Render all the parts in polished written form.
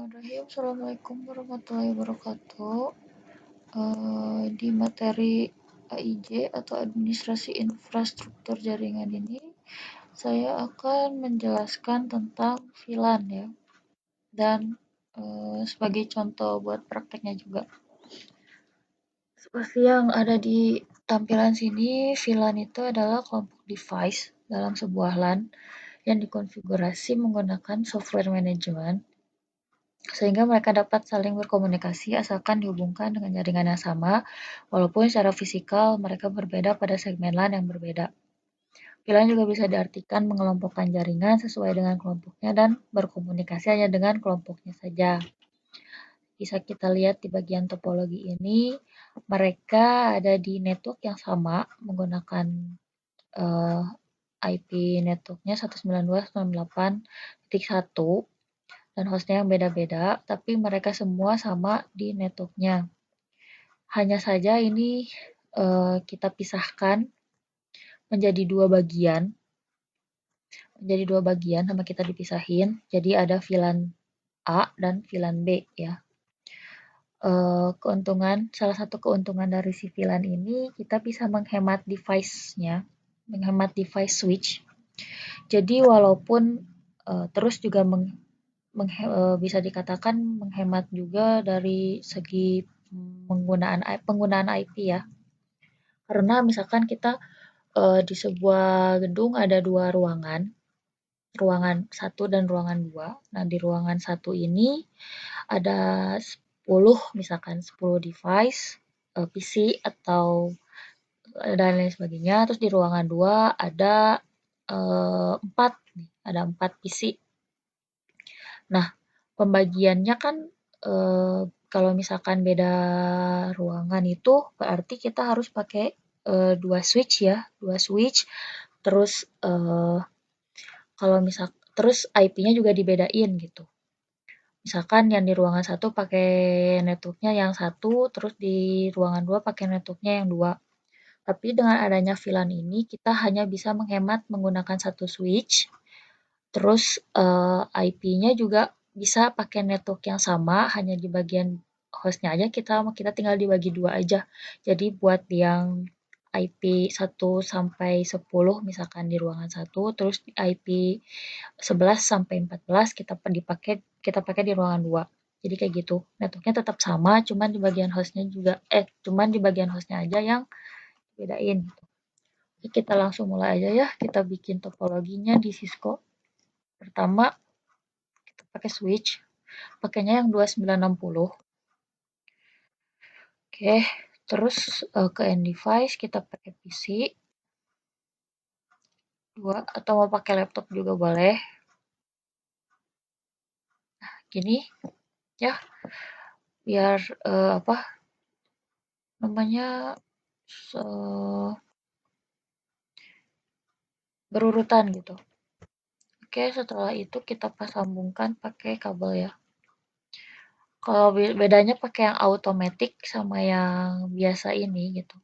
Bismillahirrahmanirrahim. Assalamualaikum warahmatullahi wabarakatuh. Di materi AIJ atau Administrasi Infrastruktur Jaringan ini, saya akan menjelaskan tentang VLAN ya, dan sebagai contoh buat prakteknya juga. Seperti yang ada di tampilan sini, VLAN itu adalah kelompok device dalam sebuah LAN yang dikonfigurasi menggunakan software manajemen sehingga mereka dapat saling berkomunikasi asalkan dihubungkan dengan jaringan yang sama, walaupun secara fisikal mereka berbeda pada segmen LAN yang berbeda. VLAN juga bisa diartikan mengelompokkan jaringan sesuai dengan kelompoknya dan berkomunikasi hanya dengan kelompoknya saja. Bisa kita lihat di bagian topologi ini, mereka ada di network yang sama menggunakan IP networknya 192.168.1 dan hostnya yang beda-beda, tapi mereka semua sama di networknya. Hanya saja ini kita pisahkan menjadi dua bagian sama kita dipisahin. Jadi ada VLAN A dan VLAN B ya. Salah satu keuntungan dari si VLAN ini, kita bisa menghemat device-nya, menghemat device switch. Jadi walaupun terus juga bisa dikatakan menghemat juga dari segi penggunaan IP ya. Karena misalkan kita di sebuah gedung ada dua ruangan 1 dan ruangan 2. Nah, di ruangan 1 ini ada 10 device, PC atau dan lain sebagainya. Terus di ruangan 2 ada 4 PC. Nah, pembagiannya kan kalau misalkan beda ruangan itu berarti kita harus pakai dua switch. Terus terus IP-nya juga dibedain gitu. Misalkan yang di ruangan 1 pakai networknya yang 1, terus di ruangan 2 pakai networknya yang 2. Tapi dengan adanya VLAN ini kita hanya bisa menghemat menggunakan satu switch. Terus IP-nya juga bisa pakai network yang sama, hanya di bagian hostnya aja kita tinggal dibagi dua aja. Jadi buat yang IP 1 sampai 10 misalkan di ruangan 1, terus IP 11 sampai 14 kita pakai di ruangan 2. Jadi kayak gitu. Networknya tetap sama, cuman di bagian hostnya aja yang bedain. Oke, kita langsung mulai aja ya. Kita bikin topologinya di Cisco. Pertama, kita pakai switch. Pakainya yang 2960. Oke, terus ke end device kita pakai PC. 2 atau mau pakai laptop juga boleh. Nah, gini ya. Biar berurutan gitu. Oke, setelah itu kita sambungkan pakai kabel ya. Kalau bedanya pakai yang automatic sama yang biasa ini gitu.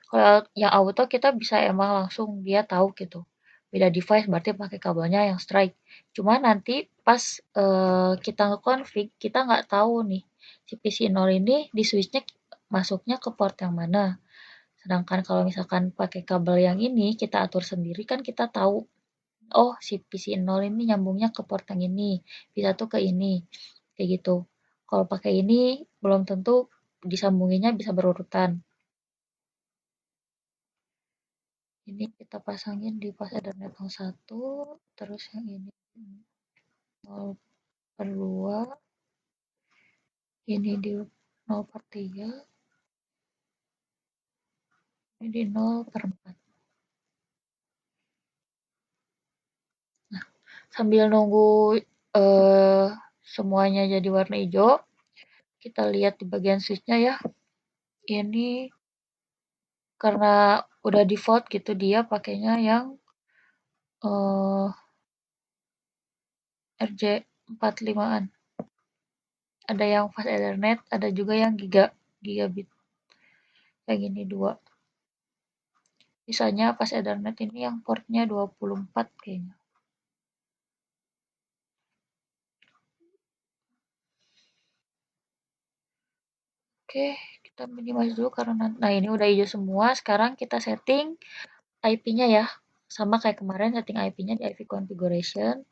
Kalau yang auto kita bisa emang langsung dia tahu gitu. Beda device berarti pakai kabelnya yang straight. Cuma nanti pas kita nge-config, kita nggak tahu nih si PC0 ini di switchnya masuknya ke port yang mana. Sedangkan kalau misalkan pakai kabel yang ini kita atur sendiri kan kita tahu, oh si PC0 ini nyambungnya ke port yang ini, bisa tuh ke ini, kayak gitu. Kalau pakai ini belum tentu disambunginya bisa berurutan. Ini kita pasangin di pas Ethernet 01, terus yang ini 0/2, ini di 0/3, ini di 0/4. Nah, sambil nunggu semuanya jadi warna hijau, kita lihat di bagian switch-nya ya. Ini karena udah default gitu dia pakainya yang RJ45-an. Ada yang fast Ethernet, ada juga yang gigabit. Yang ini 2. Sisanya fast Ethernet ini yang portnya 24 kayaknya. Oke, kita minimize dulu karena nah ini udah hijau semua. Sekarang kita setting IP-nya ya. Sama kayak kemarin setting IP-nya di IP configuration.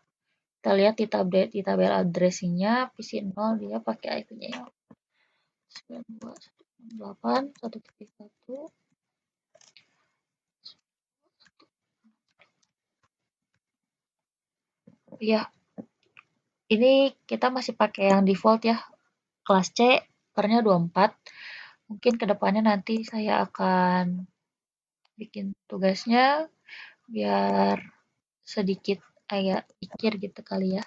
Kita lihat di tabel addressing-nya PC0 dia pakai IP-nya yang 92.168.1.1. Iya, ini kita masih pakai yang default ya. Kelas C, per-nya 24. Mungkin kedepannya nanti saya akan bikin tugasnya biar sedikit agak pikir gitu kali ya.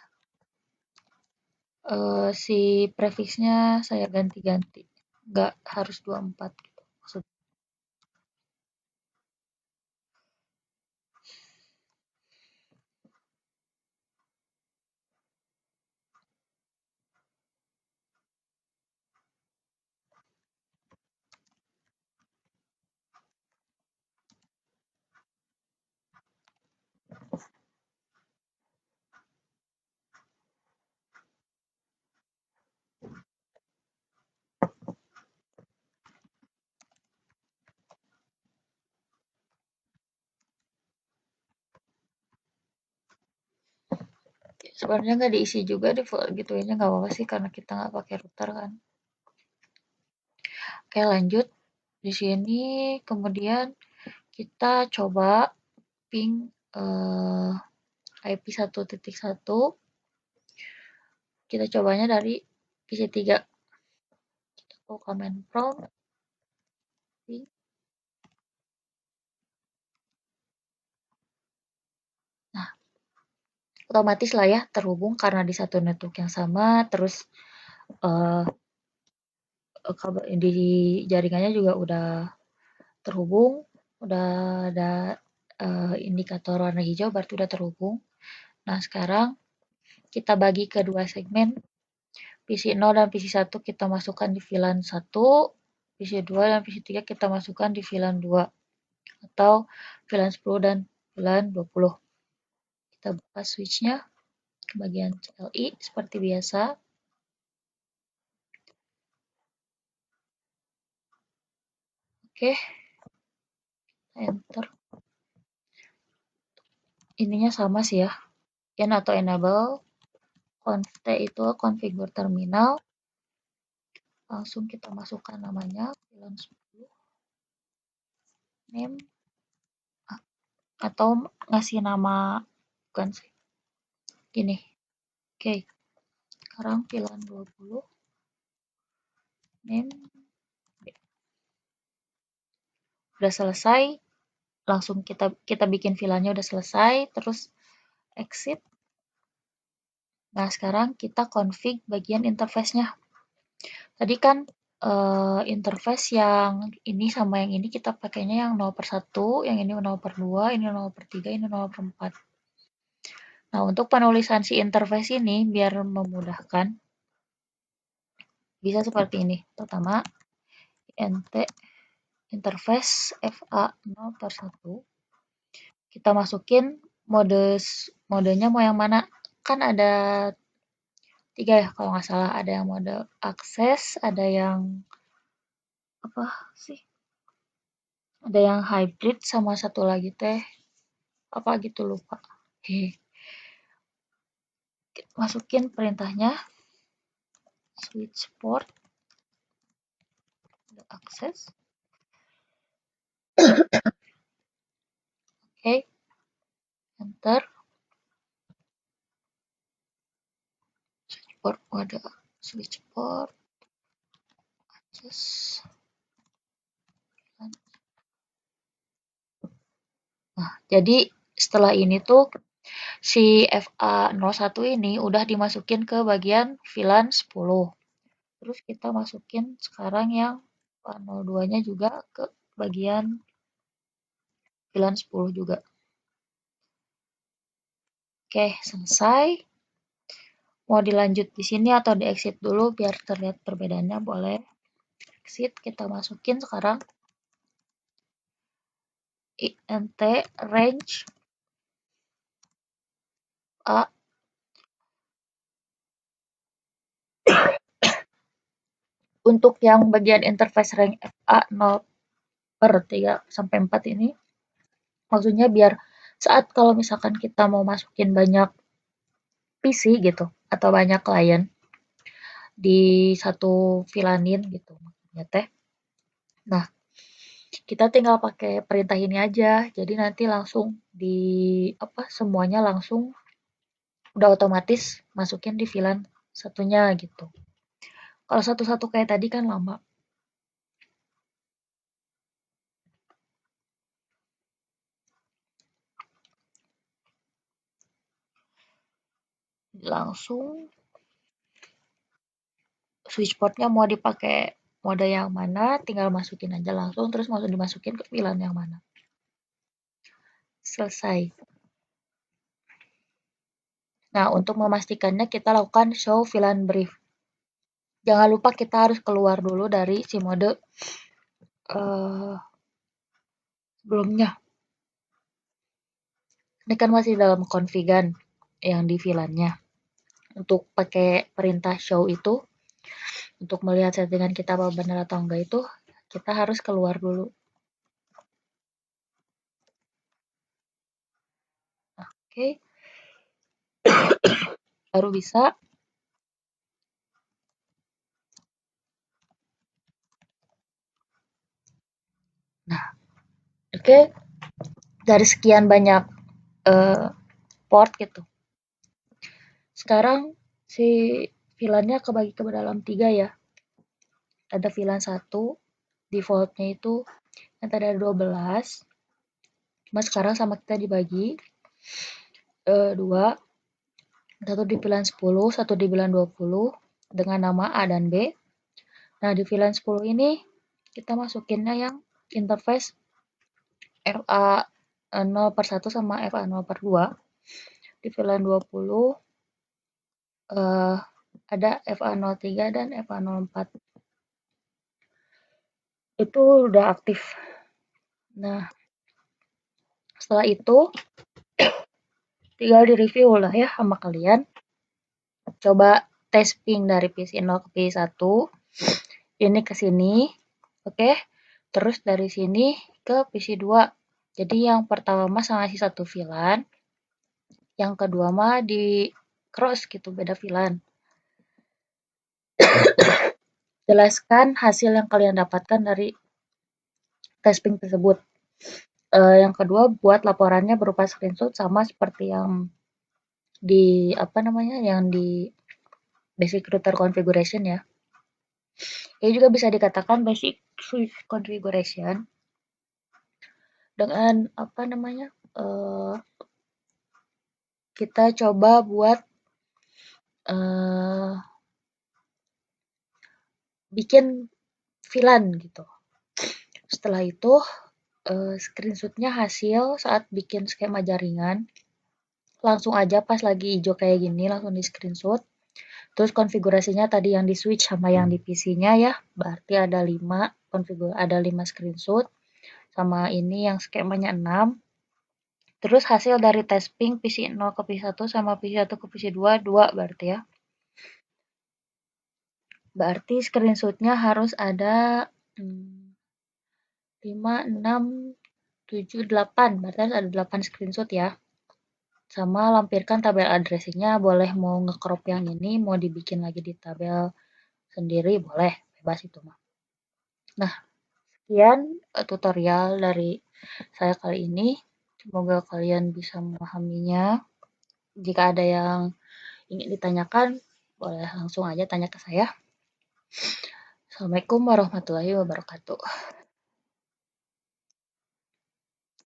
Si prefixnya saya ganti-ganti. Nggak harus 24 gitu. Sebenarnya nggak diisi juga default gitu aja nggak apa-apa sih karena kita nggak pakai router kan. Oke lanjut di sini kemudian kita coba ping IP 1.1. Kita cobanya dari PC3. Kita ke command prompt ping. Nah, otomatis lah ya terhubung karena di satu network yang sama terus eh, di jaringannya juga udah terhubung, udah ada indikator warna hijau berarti udah terhubung. Nah, sekarang kita bagi ke dua segmen. PC0 dan PC1 kita masukkan di VLAN 1, PC2 dan PC3 kita masukkan di VLAN 2 atau VLAN 10 dan VLAN 20. Kita buka switch-nya ke bagian CLI seperti biasa. Oke, enter. Ininya sama sih ya. In atau enable. Conf itu configure terminal. Langsung kita masukkan namanya VLAN 10. Name atau ngasih nama bukan sih. Gini. Oke. Sekarang VLAN 20. Name udah selesai. Langsung kita bikin VLAN-nya udah selesai, terus exit. Nah, sekarang kita config bagian interface-nya. Tadi kan interface yang ini sama yang ini kita pakainya yang 0/1, yang ini 0/2, ini 0/3, ini 0/4. Nah, untuk penulisan si interface ini biar memudahkan bisa seperti ini. Pertama, int interface FA0/1. Kita masukin modenya mau yang mana? Kan ada 3 ya kalau nggak salah. Ada yang mode akses, ada yang apa sih? Ada yang hybrid sama satu lagi teh apa gitu lupa. Masukin perintahnya switch port akses. Oke. Enter. Switch port ada switch port access. Nah, jadi setelah ini tuh si FA01 ini udah dimasukin ke bagian VLAN 10. Terus kita masukin sekarang yang FA02-nya juga ke bagian VLAN 10 juga. Oke, selesai. Mau dilanjut di sini atau di exit dulu biar terlihat perbedaannya boleh. Exit kita masukin sekarang int range A Untuk yang bagian interface rank FA 0/3 sampai 4 ini, maksudnya biar saat kalau misalkan kita mau masukin banyak PC gitu, atau banyak klien di satu vilanin gitu maksudnya teh. Nah, kita tinggal pakai perintah ini aja. Jadi nanti langsung di apa semuanya langsung udah otomatis masukin di VLAN satunya gitu. Kalau satu-satu kayak tadi kan lama. Langsung switch portnya mau dipakai mode yang mana, tinggal masukin aja langsung terus langsung dimasukin ke VLAN yang mana. Selesai. Nah, untuk memastikannya kita lakukan show VLAN brief. Jangan lupa kita harus keluar dulu dari si mode sebelumnya. Ini kan masih dalam konfigan yang di VLAN-nya. Untuk pakai perintah show itu, untuk melihat settingan kita apa benar atau enggak itu, kita harus keluar dulu. Oke, baru bisa. Nah, oke, dari sekian banyak port gitu. Sekarang si VLAN-nya kebagi ke dalam 3 ya. Ada VLAN 1, default-nya itu yang tadi ada 12. Cuma sekarang sama kita dibagi 2, satu di VLAN 10, satu di VLAN 20 dengan nama A dan B. Nah, di VLAN 10 ini kita masukinnya yang interface FA 0/1 sama FA 0/2. Di VLAN 20 ada FA 03 dan FA 04. Itu udah aktif. Nah, setelah itu tinggal di-review lah ya sama kalian. Coba tes ping dari PC 0 ke PC 1. Ini ke sini. Oke. Terus dari sini ke PC 2. Jadi yang pertama mah ngasih satu VLAN. Yang kedua mah di cross gitu, beda VLAN. Jelaskan hasil yang kalian dapatkan dari tes ping tersebut. Yang kedua buat laporannya berupa screenshot sama seperti yang di apa namanya yang di basic router configuration ya. Ini juga bisa dikatakan basic switch configuration dengan apa namanya kita coba buat bikin VLAN gitu. Setelah itu screenshotnya hasil saat bikin skema jaringan. Langsung aja pas lagi hijau kayak gini langsung di screenshot. Terus konfigurasinya tadi yang di switch sama yang di PC-nya ya. Berarti ada 5 ada 5 screenshot. Sama ini yang skemanya 6. Terus hasil dari tes ping PC 0 ke PC 1 sama PC 1 ke PC 2, 2 berarti ya. Berarti screenshotnya harus ada 5, 6, 7, 8. Berarti harus ada 8 screenshot ya. Sama lampirkan tabel addressingnya, boleh mau nge-crop yang ini, mau dibikin lagi di tabel sendiri, boleh, bebas itu mah. Nah, sekian tutorial dari saya kali ini. Semoga kalian bisa memahaminya. Jika ada yang ingin ditanyakan, boleh langsung aja tanya ke saya. Assalamualaikum warahmatullahi wabarakatuh.